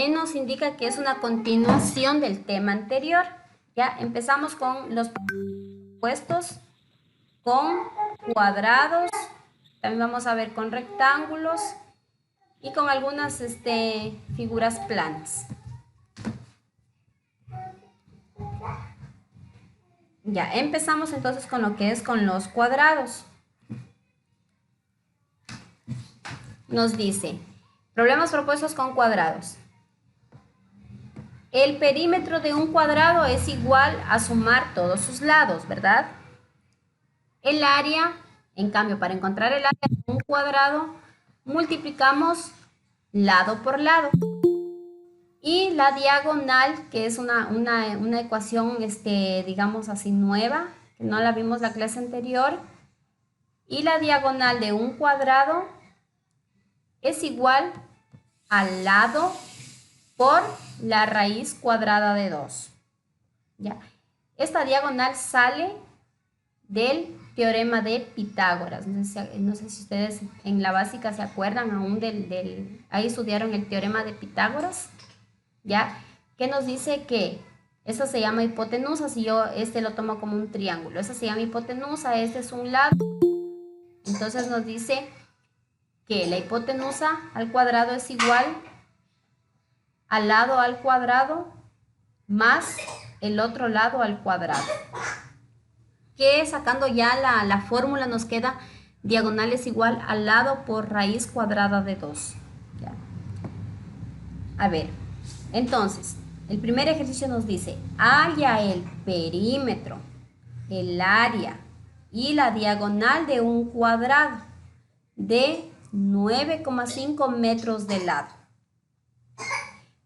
nos indica que es una continuación del tema anterior. Ya empezamos con los puestos, con cuadrados, también vamos a ver con rectángulos y con algunas figuras planas. Ya empezamos entonces con lo que es con los cuadrados. Nos dice, problemas propuestos con cuadrados. El perímetro de un cuadrado es igual a sumar todos sus lados, ¿verdad? El área, en cambio, para encontrar el área de un cuadrado, multiplicamos lado por lado. Y la diagonal, que es una ecuación, digamos así, nueva, que no la vimos la clase anterior. Y la diagonal de un cuadrado es igual al lado por la raíz cuadrada de 2. ¿Ya? Esta diagonal sale del teorema de Pitágoras. No sé si ustedes en la básica se acuerdan aún ahí estudiaron el teorema de Pitágoras, ¿ya? Que nos dice que esa se llama hipotenusa, si yo lo tomo como un triángulo. Esa se llama hipotenusa, este es un lado. Entonces nos dice que la hipotenusa al cuadrado es igual al lado al cuadrado más el otro lado al cuadrado. Que sacando ya la fórmula nos queda diagonal es igual al lado por raíz cuadrada de 2. ¿Ya? A ver, entonces, el primer ejercicio nos dice, halla el perímetro, el área y la diagonal de un cuadrado de 9,5 metros de lado.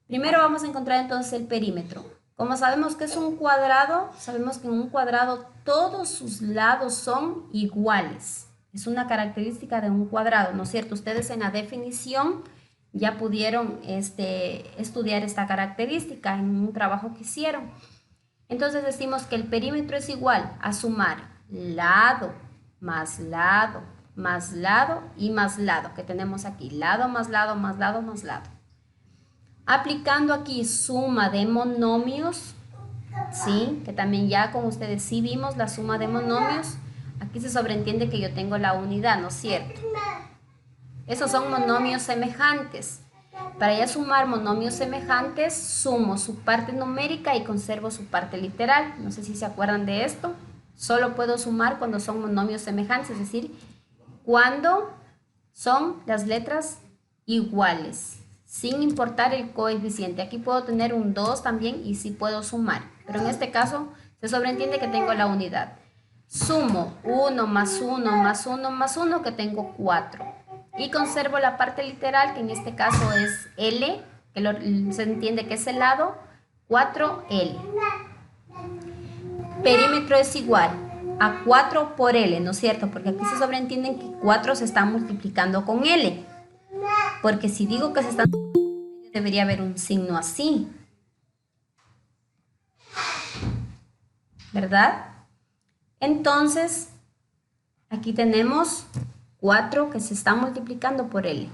Primero vamos a encontrar entonces el perímetro. Como sabemos que es un cuadrado, sabemos que en un cuadrado todos sus lados son iguales. Es una característica de un cuadrado, ¿no es cierto? Ustedes en la definición ya pudieron estudiar esta característica en un trabajo que hicieron. Entonces decimos que el perímetro es igual a sumar lado más lado más lado y más lado que tenemos aquí. Lado más lado más lado más lado. Aplicando aquí suma de monomios, ¿sí? Que también ya con ustedes sí vimos la suma de monomios. Aquí se sobreentiende que yo tengo la unidad, ¿no es cierto? Esos son monomios semejantes. Para ya sumar monomios semejantes, sumo su parte numérica y conservo su parte literal. No sé si se acuerdan de esto. Solo puedo sumar cuando son monomios semejantes, es decir, cuando son las letras iguales, sin importar el coeficiente. Aquí puedo tener un 2 también y sí puedo sumar, pero en este caso se sobreentiende que tengo la unidad. Sumo 1 más 1 más 1 más 1, que tengo 4. Y conservo la parte literal, que en este caso es L, que se entiende que es el lado, 4L. Perímetro es igual a 4 por L, ¿no es cierto? Porque aquí se sobreentienden que 4 se están multiplicando con L. Porque si digo que se están multiplicando, debería haber un signo así. ¿Verdad? Entonces, aquí tenemos 4 que se está multiplicando por L.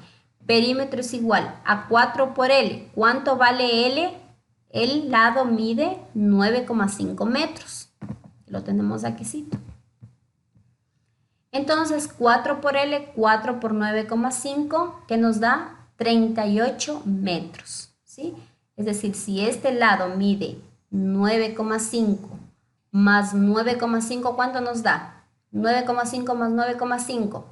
Perímetro es igual a 4 por L. ¿Cuánto vale L? El lado mide 9,5 metros. Lo tenemos aquí. Entonces, 4 por L, 4 por 9,5, que nos da 38 metros. ¿Sí? Es decir, si este lado mide 9,5 más 9,5, ¿cuánto nos da? 9,5 más 9,5.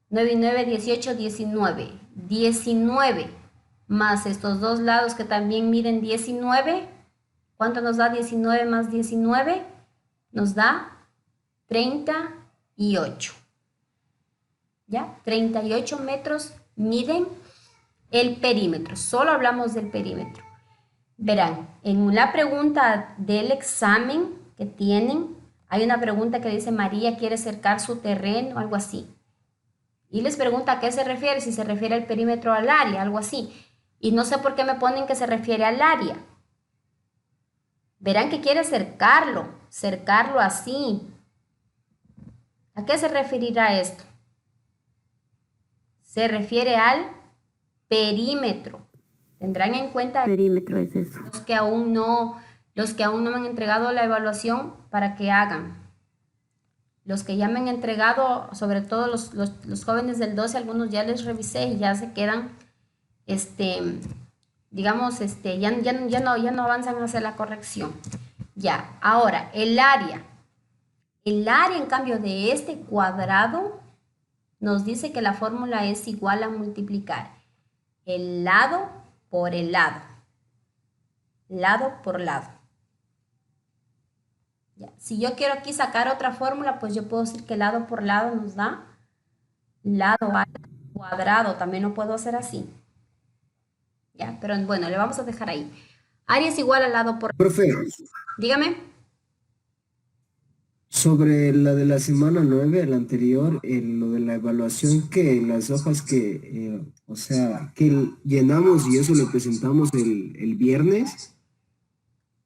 9 y 9, 18, 19. 19 más estos dos lados que también miden 19. ¿Cuánto nos da 19 más 19? Nos da 38. ¿Ya? 38 metros miden el perímetro. Solo hablamos del perímetro. Verán, en la pregunta del examen que tienen, hay una pregunta que dice: María quiere cercar su terreno, algo así. Y les pregunta a qué se refiere, si se refiere al perímetro o al área, algo así. Y no sé por qué me ponen que se refiere al área. Verán que quiere cercarlo así. ¿A qué se referirá esto? Se refiere al perímetro. Tendrán en cuenta Perímetro es eso. los que aún no me han entregado la evaluación para que hagan. Los que ya me han entregado, sobre todo los jóvenes del 12, algunos ya les revisé y ya se quedan, digamos, ya no avanzan a hacer la corrección. Ya, ahora, el área. El área, en cambio, de este cuadrado nos dice que la fórmula es igual a multiplicar el lado por el lado. Lado por lado. Ya. Si yo quiero aquí sacar otra fórmula, pues yo puedo decir que lado por lado nos da lado al cuadrado. También lo puedo hacer así. Ya, pero bueno, le vamos a dejar ahí. Área es igual al lado por... Profe, Dígame. sobre la de la semana 9, el anterior, lo de la evaluación, que las hojas que, o sea, que llenamos y eso le presentamos el viernes,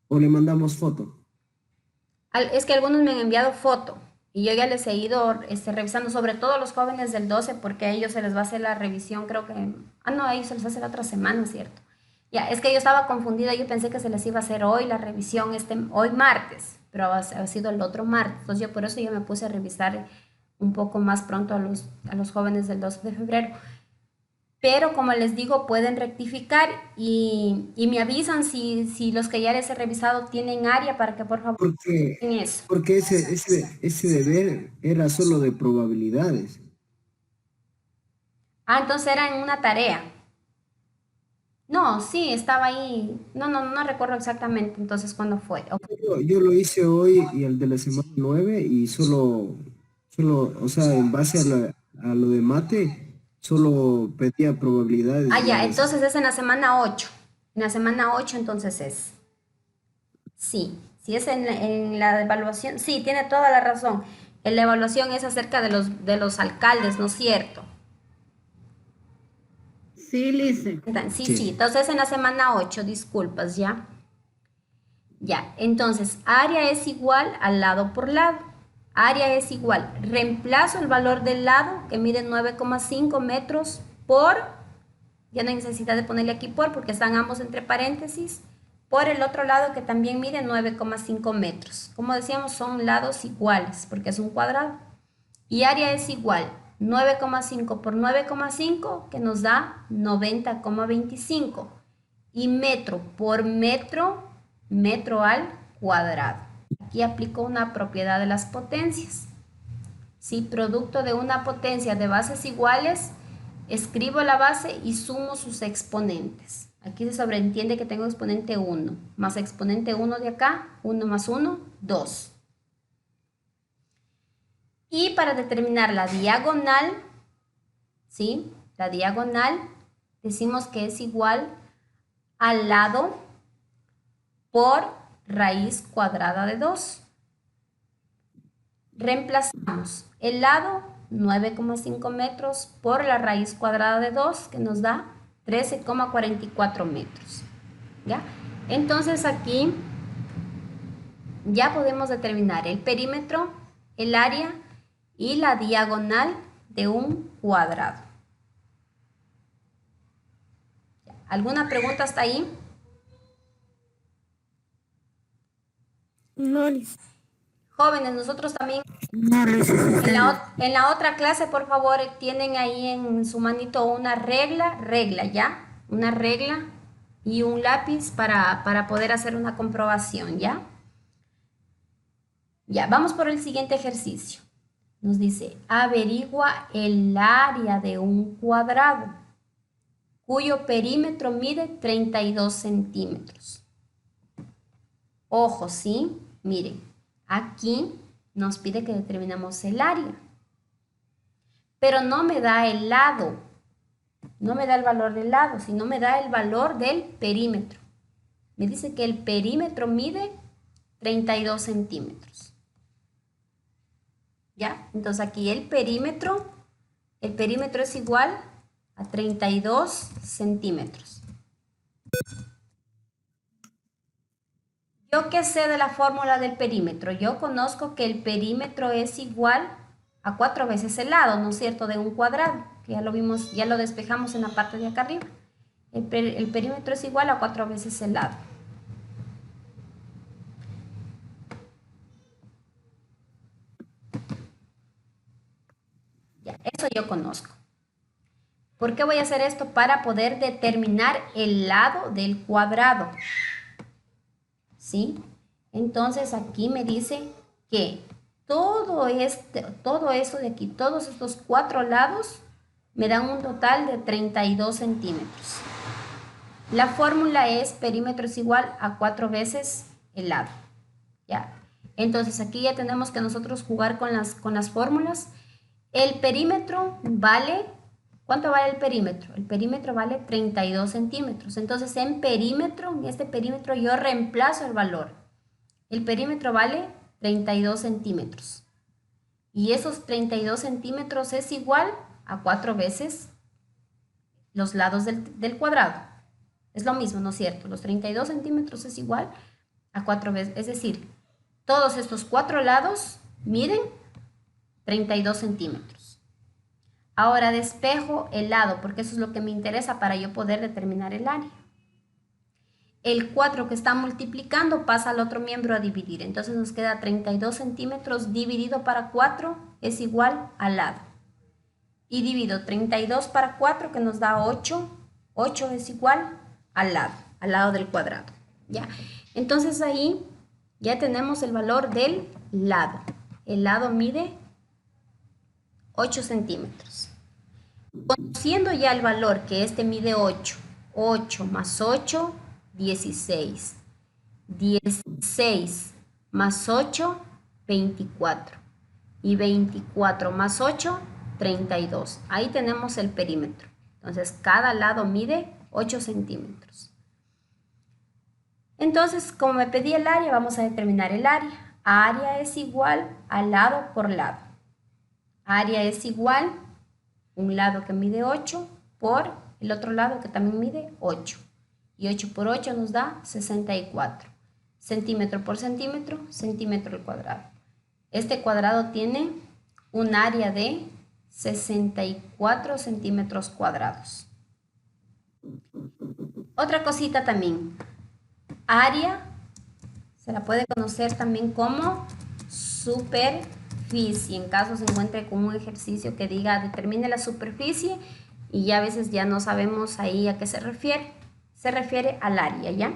o le mandamos foto. Es que algunos me han enviado foto y yo ya les he ido revisando, sobre todo los jóvenes del 12, porque a ellos se les va a hacer la revisión, creo que... Ah, no, a ellos se les hace la otra semana, ¿cierto? Ya, es que yo estaba confundida, yo pensé que se les iba a hacer hoy la revisión, hoy martes, pero ha sido el otro martes. Entonces yo por eso ya me puse a revisar un poco más pronto a los jóvenes del 12 de febrero. Pero como les digo, pueden rectificar y me avisan si los que ya les he revisado tienen área para que por favor Porque, en eso. porque ese deber era solo de probabilidades. Ah, entonces era en una tarea. No, sí, estaba ahí. No recuerdo exactamente entonces cuándo fue. Ok. Yo lo hice hoy y el de la semana 9 y solo, o sea, en base a lo de mate, solo pedía probabilidades. Ah, Y ya, ya entonces es en la semana 8. En la semana 8 entonces es. Sí, si es en la evaluación, sí, tiene toda la razón. En la evaluación es acerca de los alcaldes, ¿no es cierto? Sí, Lice. Sí, entonces en la semana 8, disculpas, ¿ya? Ya, entonces área es igual al lado por lado. Área es igual, reemplazo el valor del lado que mide 9,5 metros por, ya no hay necesidad de ponerle aquí porque están ambos entre paréntesis, por el otro lado que también mide 9,5 metros. Como decíamos, son lados iguales porque es un cuadrado. Y área es igual, 9,5 por 9,5 que nos da 90,25. Y metro por metro, metro al cuadrado. Aquí aplico una propiedad de las potencias. Si producto de una potencia de bases iguales, escribo la base y sumo sus exponentes. Aquí se sobreentiende que tengo exponente 1, más exponente 1 de acá, 1 más 1, 2. Y para determinar la diagonal, ¿sí? La diagonal decimos que es igual al lado por raíz cuadrada de 2. Reemplazamos el lado 9,5 metros por la raíz cuadrada de 2 que nos da 13,44 metros. ¿Ya? Entonces aquí ya podemos determinar el perímetro, el área y la diagonal de un cuadrado. ¿Alguna pregunta hasta ahí? No, Lice. Jóvenes, nosotros también No, Lice. en la otra clase, por favor, tienen ahí en su manito una regla, ¿ya? Una regla y un lápiz para poder hacer una comprobación, ¿ya? Ya, vamos por el siguiente ejercicio. Nos dice, averigua el área de un cuadrado cuyo perímetro mide 32 centímetros. Ojo, ¿sí? Miren, aquí nos pide que determinemos el área, pero no me da el lado, no me da el valor del lado, sino me da el valor del perímetro. Me dice que el perímetro mide 32 centímetros. ¿Ya? Entonces aquí el perímetro es igual a 32 centímetros. ¿Yo qué sé de la fórmula del perímetro? Yo conozco que el perímetro es igual a 4 veces el lado, ¿no es cierto?, de un cuadrado, que ya lo vimos, ya lo despejamos en la parte de acá arriba. El perímetro es igual a 4 veces el lado. Ya, eso yo conozco. ¿Por qué voy a hacer esto? Para poder determinar el lado del cuadrado. ¿Sí? Entonces aquí me dice que todo eso de aquí, todos estos 4 lados, me dan un total de 32 centímetros. La fórmula es perímetro es igual a 4 veces el lado. ¿Ya? Entonces aquí ya tenemos que nosotros jugar con las fórmulas. El perímetro vale, ¿cuánto vale el perímetro? El perímetro vale 32 centímetros. Entonces en este perímetro yo reemplazo el valor. El perímetro vale 32 centímetros. Y esos 32 centímetros es igual a 4 veces los lados del cuadrado. Es lo mismo, ¿no es cierto? Los 32 centímetros es igual a 4 veces. Es decir, todos estos 4 lados miden 32 centímetros. Ahora despejo el lado, porque eso es lo que me interesa para yo poder determinar el área. El 4 que está multiplicando pasa al otro miembro a dividir. Entonces nos queda 32 centímetros dividido para 4 es igual al lado. Y divido 32 para 4 que nos da 8. 8 es igual al lado del cuadrado. ¿Ya? Entonces ahí ya tenemos el valor del lado. El lado mide 8 centímetros. Conociendo ya el valor que este mide 8, 8 más 8, 16. 16 más 8, 24. Y 24 más 8, 32. Ahí tenemos el perímetro. Entonces cada lado mide 8 centímetros. Entonces, como me pedí el área, vamos a determinar el área. Área es igual a lado por lado. Área es igual un lado que mide 8 por el otro lado que también mide 8. Y 8 por 8 nos da 64. Centímetro por centímetro, centímetro al cuadrado. Este cuadrado tiene un área de 64 centímetros cuadrados. Otra cosita también. Área se la puede conocer también como superficie. En caso se encuentre con un ejercicio que diga determine la superficie y ya a veces ya no sabemos ahí a qué se refiere. Se refiere al área, ¿ya?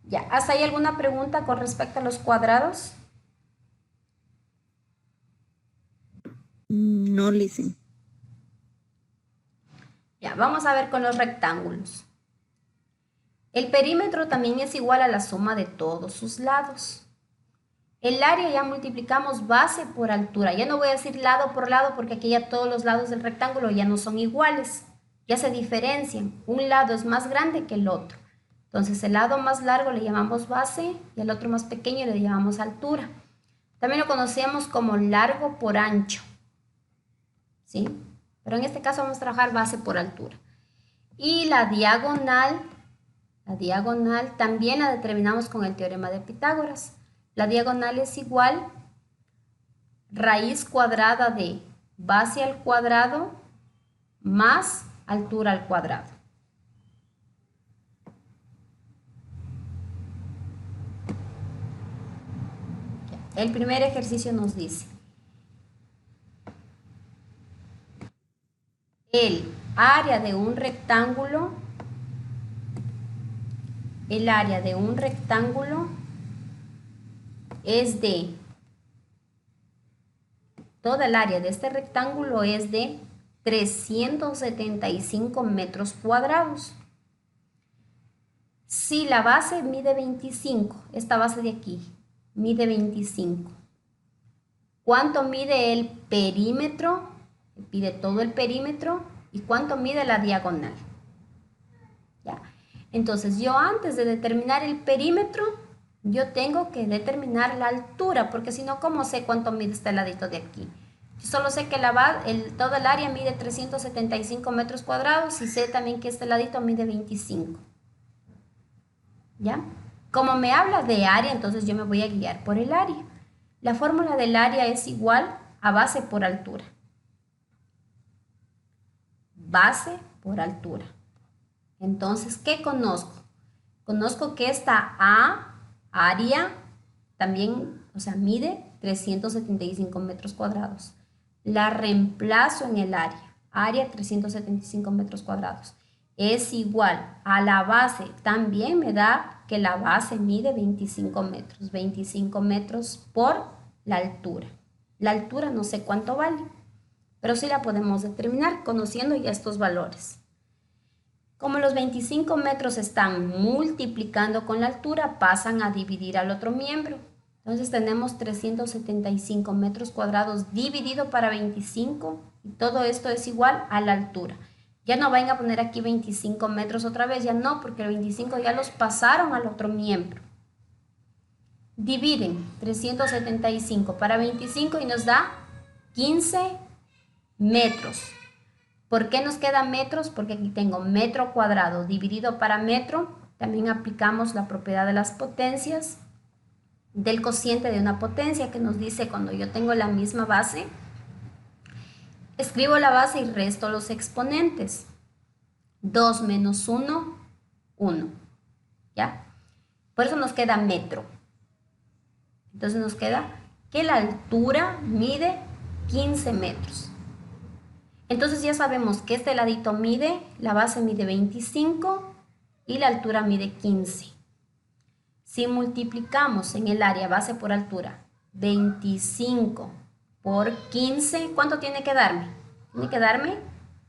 Ya, ¿hasta ahí alguna pregunta con respecto a los cuadrados? No, listen. Ya, vamos a ver con los rectángulos. El perímetro también es igual a la suma de todos sus lados. El área ya multiplicamos base por altura. Ya no voy a decir lado por lado porque aquí ya todos los lados del rectángulo ya no son iguales. Ya se diferencian. Un lado es más grande que el otro. Entonces el lado más largo le llamamos base y el otro más pequeño le llamamos altura. También lo conocemos como largo por ancho. ¿Sí? Pero en este caso vamos a trabajar base por altura. Y la diagonal también la determinamos con el teorema de Pitágoras. La diagonal es igual raíz cuadrada de base al cuadrado más altura al cuadrado. El primer ejercicio nos dice el área de un rectángulo es de, toda el área de este rectángulo es de 375 metros cuadrados. Si la base mide 25, esta base de aquí mide 25, ¿cuánto mide el perímetro? Pide todo el perímetro. ¿Y cuánto mide la diagonal? ¿Ya? Entonces yo antes de determinar el perímetro, yo tengo que determinar la altura, porque si no, ¿cómo sé cuánto mide este ladito de aquí? Yo solo sé que toda el área mide 375 metros cuadrados y sé también que este ladito mide 25. ¿Ya? Como me habla de área, entonces yo me voy a guiar por el área. La fórmula del área es igual a base por altura. Base por altura. Entonces, ¿qué conozco? Conozco que esta área, también, o sea, mide 375 metros cuadrados. La reemplazo en el área 375 metros cuadrados. Es igual a la base, también me da que la base mide 25 metros por la altura. La altura no sé cuánto vale, pero sí la podemos determinar conociendo ya estos valores. Como los 25 metros están multiplicando con la altura, pasan a dividir al otro miembro. Entonces tenemos 375 metros cuadrados dividido para 25 y todo esto es igual a la altura. Ya no vayan a poner aquí 25 metros otra vez, ya no, porque el 25 ya los pasaron al otro miembro. Dividen 375 para 25 y nos da 15 metros. ¿Por qué nos queda metros? Porque aquí tengo metro cuadrado dividido para metro. También aplicamos la propiedad de las potencias, del cociente de una potencia que nos dice cuando yo tengo la misma base, escribo la base y resto los exponentes. 2 menos 1, 1. ¿Ya? Por eso nos queda metro. Entonces nos queda que la altura mide 15 metros. Entonces ya sabemos que este ladito mide, la base mide 25 y la altura mide 15. Si multiplicamos en el área base por altura 25 por 15, ¿cuánto tiene que darme? Tiene que darme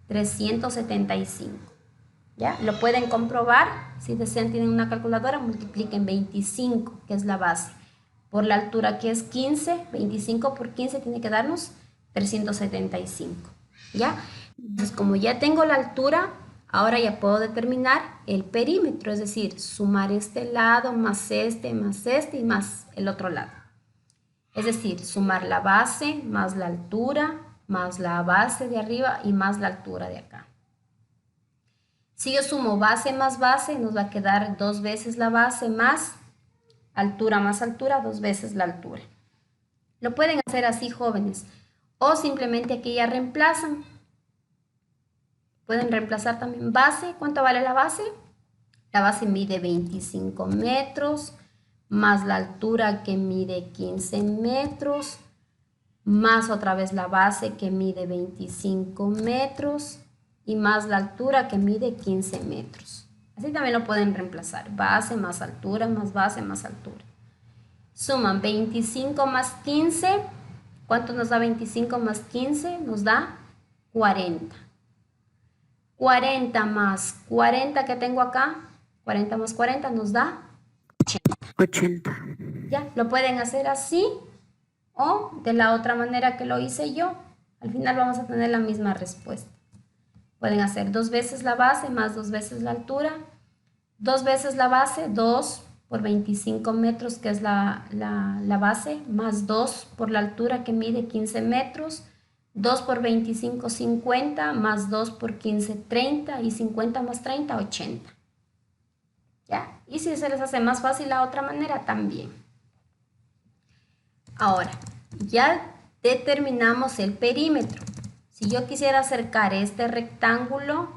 375. ¿Ya? Lo pueden comprobar. Si desean, tienen una calculadora, multipliquen 25, que es la base, por la altura que es 15. 25 por 15 tiene que darnos 375. ¿Ya? Entonces, como ya tengo la altura, ahora ya puedo determinar el perímetro, es decir, sumar este lado más este y más el otro lado. Es decir, sumar la base más la altura, más la base de arriba y más la altura de acá. Si yo sumo base más base, nos va a quedar 2 veces la base más altura, 2 veces la altura. Lo pueden hacer así, jóvenes. O simplemente aquí ya reemplazan. Pueden reemplazar también base. ¿Cuánto vale la base? La base mide 25 metros, más la altura que mide 15 metros, más otra vez la base que mide 25 metros y más la altura que mide 15 metros. Así también lo pueden reemplazar. Base más altura, más base más altura. Suman 25 más 15. ¿Cuánto nos da 25 más 15? Nos da 40. 40 más 40 que tengo acá, 40 más 40 nos da 80. Ya, lo pueden hacer así o de la otra manera que lo hice yo. Al final vamos a tener la misma respuesta. Pueden hacer 2 veces la base más 2 veces la altura. 2 veces la base, 2 por 25 metros, que es la base, más 2 por la altura que mide 15 metros, 2 por 25, 50, más 2 por 15, 30, y 50 más 30, 80. ¿Ya? Y si se les hace más fácil la otra manera, también. Ahora, ya determinamos el perímetro. Si yo quisiera acercar este rectángulo,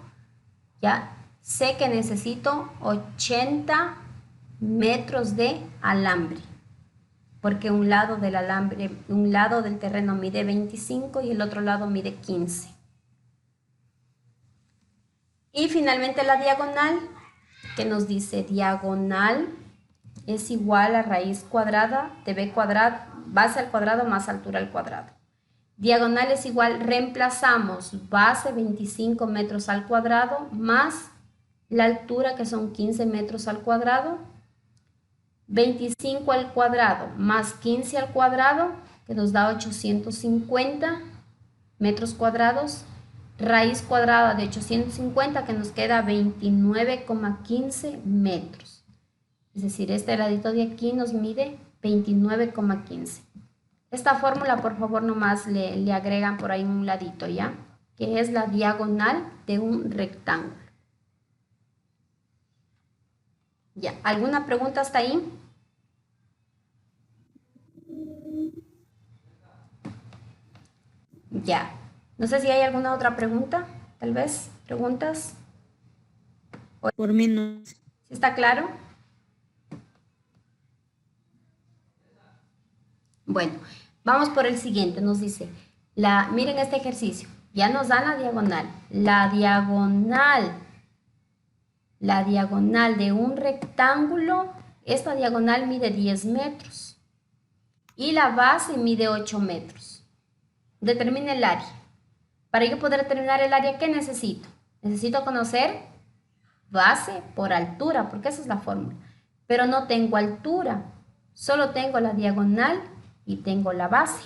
ya sé que necesito 80 metros de alambre, porque un lado del alambre, un lado del terreno mide 25 y el otro lado mide 15. Y finalmente la diagonal, que nos dice diagonal es igual a raíz cuadrada de b cuadrado, base al cuadrado más altura al cuadrado. Diagonal es igual, reemplazamos base 25 metros al cuadrado más la altura, que son 15 metros al cuadrado, 25 al cuadrado más 15 al cuadrado, que nos da 850 metros cuadrados, raíz cuadrada de 850, que nos queda 29,15 metros. Es decir, este ladito de aquí nos mide 29,15. Esta fórmula, por favor, nomás le agregan por ahí un ladito, ¿ya? Que es la diagonal de un rectángulo. Ya, ¿alguna pregunta hasta ahí? Ya. No sé si hay alguna otra pregunta, tal vez, preguntas. Por menos. ¿Sí está claro? Bueno, vamos por el siguiente. Nos dice, miren este ejercicio. Ya nos dan la diagonal. La diagonal de un rectángulo, esta diagonal mide 10 metros. Y la base mide 8 metros. Determina el área. Para yo poder determinar el área, ¿qué necesito? Necesito conocer base por altura, porque esa es la fórmula. Pero no tengo altura, solo tengo la diagonal y tengo la base.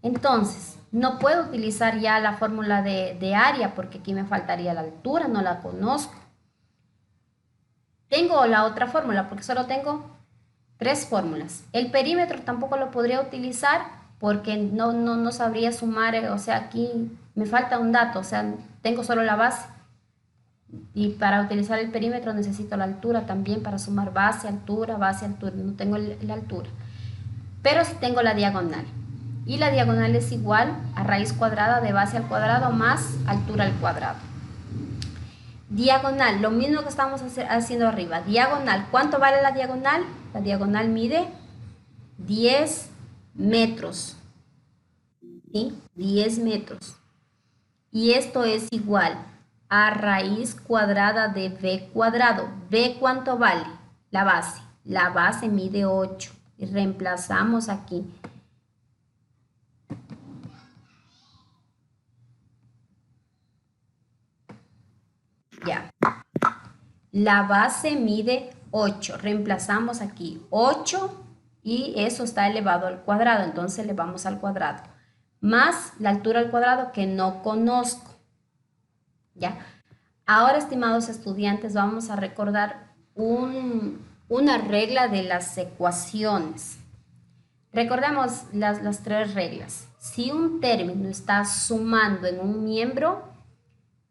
Entonces, no puedo utilizar ya la fórmula de área, porque aquí me faltaría la altura, no la conozco. Tengo la otra fórmula, porque solo tengo 3 fórmulas. El perímetro tampoco lo podría utilizar, porque no sabría sumar, o sea, aquí me falta un dato, o sea, tengo solo la base. Y para utilizar el perímetro necesito la altura también para sumar base, altura, no tengo la altura. Pero sí tengo la diagonal. Y la diagonal es igual a raíz cuadrada de base al cuadrado más altura al cuadrado. Diagonal, lo mismo que estamos haciendo arriba. Diagonal, ¿cuánto vale la diagonal? La diagonal mide 10 metros. ¿Sí? 10 metros. Y esto es igual a raíz cuadrada de b cuadrado. ¿B cuánto vale? La base. La base mide 8. Y reemplazamos aquí. Ya. La base mide 8. Reemplazamos aquí 8 y eso está elevado al cuadrado. Entonces elevamos al cuadrado. Más la altura al cuadrado que no conozco. ¿Ya? Ahora, estimados estudiantes, vamos a recordar una regla de las ecuaciones. Recordemos las 3 reglas. Si un término está sumando en un miembro,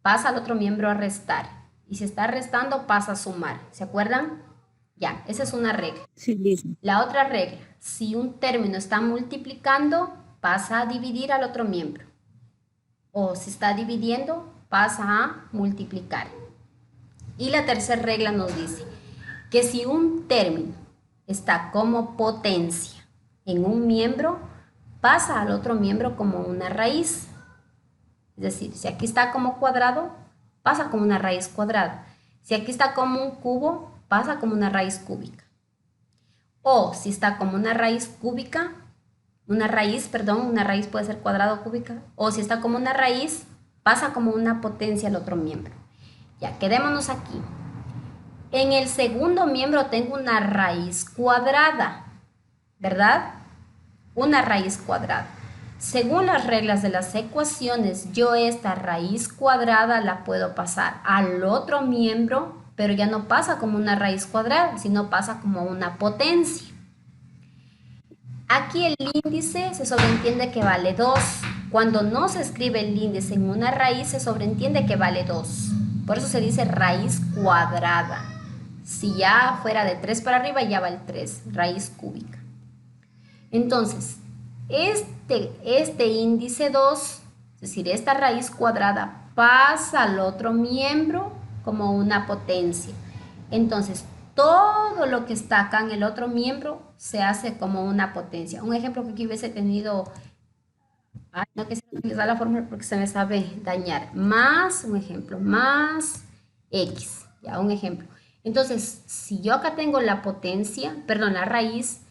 pasa al otro miembro a restar. Y si está restando, pasa a sumar. ¿Se acuerdan? Ya, esa es una regla. Sí, listo. La otra regla, si un término está multiplicando, pasa a dividir al otro miembro. O si está dividiendo, pasa a multiplicar. Y la tercera regla nos dice que si un término está como potencia en un miembro, pasa al otro miembro como una raíz. Es decir, si aquí está como cuadrado, pasa como una raíz cuadrada. Si aquí está como un cubo, pasa como una raíz cúbica. O si está como una raíz cúbica, una raíz puede ser cuadrada o cúbica. O si está como una raíz, pasa como una potencia al otro miembro. Ya, quedémonos aquí. En el segundo miembro tengo una raíz cuadrada, ¿verdad? Una raíz cuadrada. Según las reglas de las ecuaciones, yo esta raíz cuadrada la puedo pasar al otro miembro, pero ya no pasa como una raíz cuadrada, sino pasa como una potencia. Aquí el índice se sobreentiende que vale 2. Cuando no se escribe el índice en una raíz, se sobreentiende que vale 2. Por eso se dice raíz cuadrada. Si ya fuera de 3 para arriba, ya va el 3, raíz cúbica. Entonces, este índice 2, es decir, esta raíz cuadrada, pasa al otro miembro como una potencia. Entonces, todo lo que está acá en el otro miembro se hace como una potencia. Un ejemplo que aquí hubiese tenido, no quisiera utilizar la fórmula porque se me sabe dañar, más un ejemplo, más x, ya un ejemplo. Entonces, si yo acá tengo la potencia, perdón, la raíz,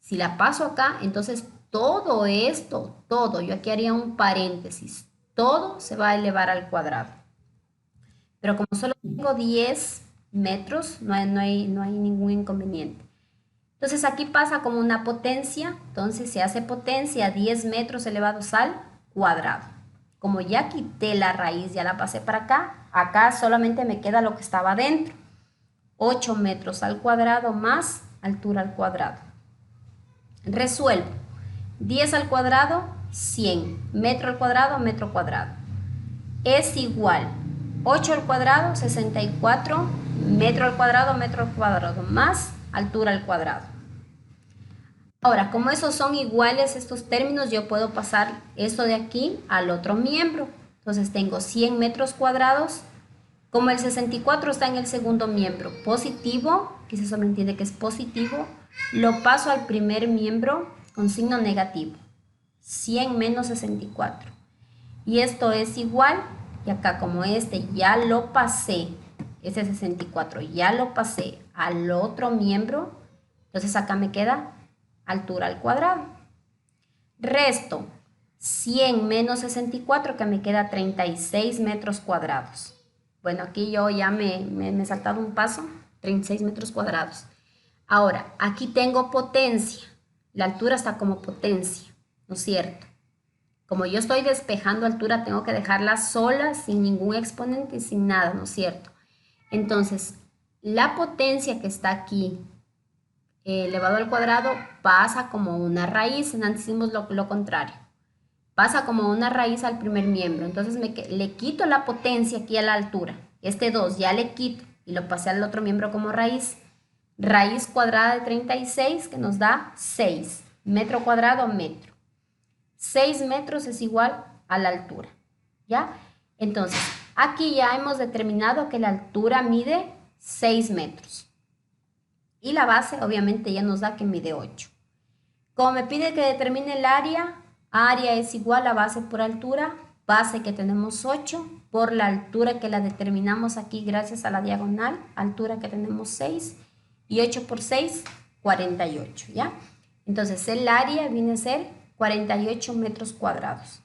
si la paso acá, entonces todo esto, todo, yo aquí haría un paréntesis, todo se va a elevar al cuadrado. Pero como solo tengo 10 metros, no hay ningún inconveniente. Entonces aquí pasa como una potencia, entonces se hace potencia 10 metros elevados al cuadrado. Como ya quité la raíz, ya la pasé para acá, acá solamente me queda lo que estaba adentro. 8 metros al cuadrado más altura al cuadrado. Resuelvo. 10 al cuadrado, 100. Metro al cuadrado, metro cuadrado. Es igual. 8 al cuadrado, 64. Metro al cuadrado, metro al cuadrado. Más altura al cuadrado. Ahora, como esos son iguales estos términos, yo puedo pasar esto de aquí al otro miembro. Entonces tengo 100 metros cuadrados Como el 64 está en el segundo miembro positivo, que se sobreentiende que es positivo, lo paso al primer miembro con signo negativo. 100 menos 64. Y esto es igual, y acá como este ya lo pasé, ese 64 ya lo pasé al otro miembro, entonces acá me queda altura al cuadrado. Resto 100 menos 64, que me queda 36 metros cuadrados. Bueno, aquí yo ya me he saltado un paso, 36 metros cuadrados. Ahora, aquí tengo potencia. La altura está como potencia, ¿no es cierto? Como yo estoy despejando altura, tengo que dejarla sola, sin ningún exponente y sin nada, ¿no es cierto? Entonces, la potencia que está aquí, elevado al cuadrado, pasa como una raíz. Antes hicimos lo contrario. Pasa como una raíz al primer miembro. Entonces le quito la potencia aquí a la altura. Este 2 ya le quito y lo pasé al otro miembro como raíz. Raíz cuadrada de 36, que nos da 6. Metro cuadrado, metro. 6 metros es igual a la altura. ¿Ya? Entonces, aquí ya hemos determinado que la altura mide 6 metros. Y la base, obviamente, ya nos da que mide 8. Como me pide que determine el área es igual a base por altura, base que tenemos 8, por la altura que la determinamos aquí gracias a la diagonal, altura que tenemos 6, y 8 por 6, 48, ¿ya? Entonces el área viene a ser 48 metros cuadrados.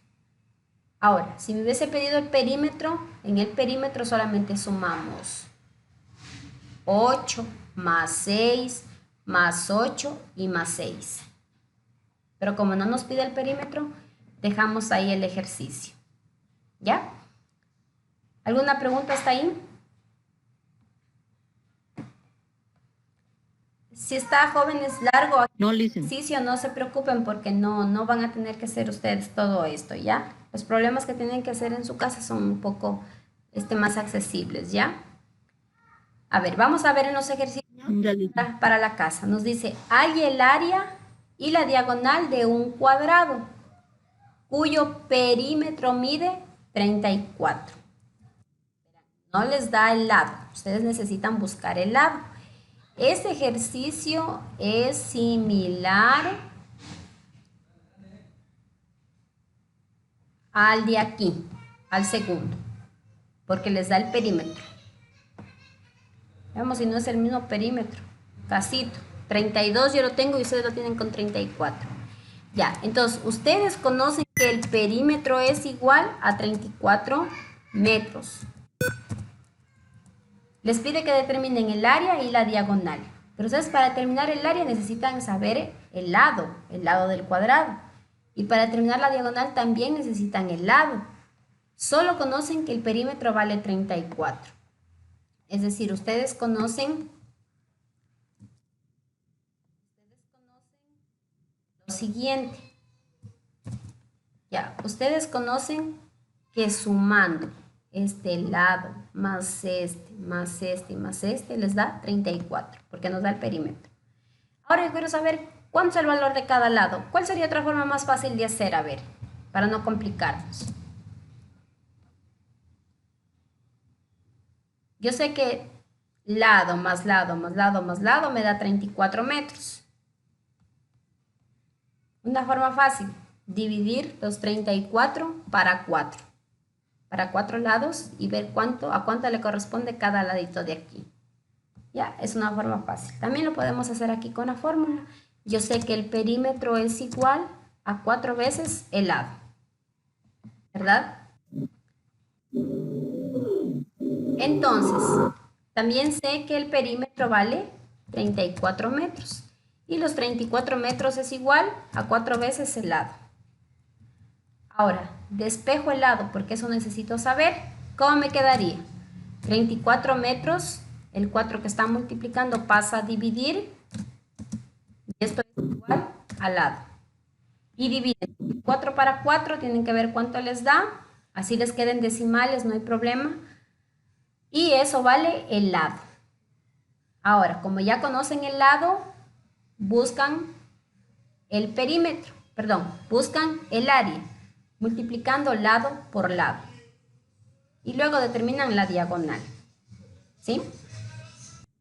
Ahora, si me hubiese pedido el perímetro, en el perímetro solamente sumamos 8 más 6 más 8 y más 6. Pero como no nos pide el perímetro, dejamos ahí el ejercicio. ¿Ya? ¿Alguna pregunta hasta ahí? Si está, jóvenes, largo No listen. ejercicio, no se preocupen porque no van a tener que hacer ustedes todo esto, ¿ya? Los problemas que tienen que hacer en su casa son un poco más accesibles, ¿ya? A ver, vamos a ver en los ejercicios Ya listen. para la casa. Nos dice, hay el área y la diagonal de un cuadrado cuyo perímetro mide 34. No les da el lado, ustedes necesitan buscar el lado. Este ejercicio es similar al de aquí, al segundo, porque les da el perímetro. Veamos si no es el mismo perímetro, casito. 32 yo lo tengo y ustedes lo tienen con 34. Ya, entonces ustedes conocen que el perímetro es igual a 34 metros. Les pide que determinen el área y la diagonal. Pero ustedes para determinar el área necesitan saber el lado del cuadrado. Y para determinar la diagonal también necesitan el lado. Solo conocen que el perímetro vale 34. Es decir, ustedes conocen lo siguiente. Ya, ustedes conocen que sumando este lado más este, más este y más este les da 34, porque nos da el perímetro. Ahora yo quiero saber cuánto es el valor de cada lado. ¿Cuál sería otra forma más fácil de hacer? A ver, para no complicarnos. Yo sé que lado más lado más lado más lado me da 34 metros. Una forma fácil, dividir los 34 para 4. Para 4 lados y ver a cuánto le corresponde cada ladito de aquí. Ya, es una forma fácil. También lo podemos hacer aquí con la fórmula. Yo sé que el perímetro es igual a 4 veces el lado. ¿Verdad? Entonces, también sé que el perímetro vale 34 metros. Y los 34 metros es igual a 4 veces el lado. Ahora, despejo el lado porque eso necesito saber. ¿Cómo me quedaría? 34 metros, el 4 que está multiplicando pasa a dividir. Y esto es igual al lado. Y dividen. 4 para 4, tienen que ver cuánto les da. Así les queden decimales, no hay problema. Y eso vale el lado. Ahora, como ya conocen el lado, buscan el perímetro, buscan el área, multiplicando lado por lado. Y luego determinan la diagonal. ¿sí?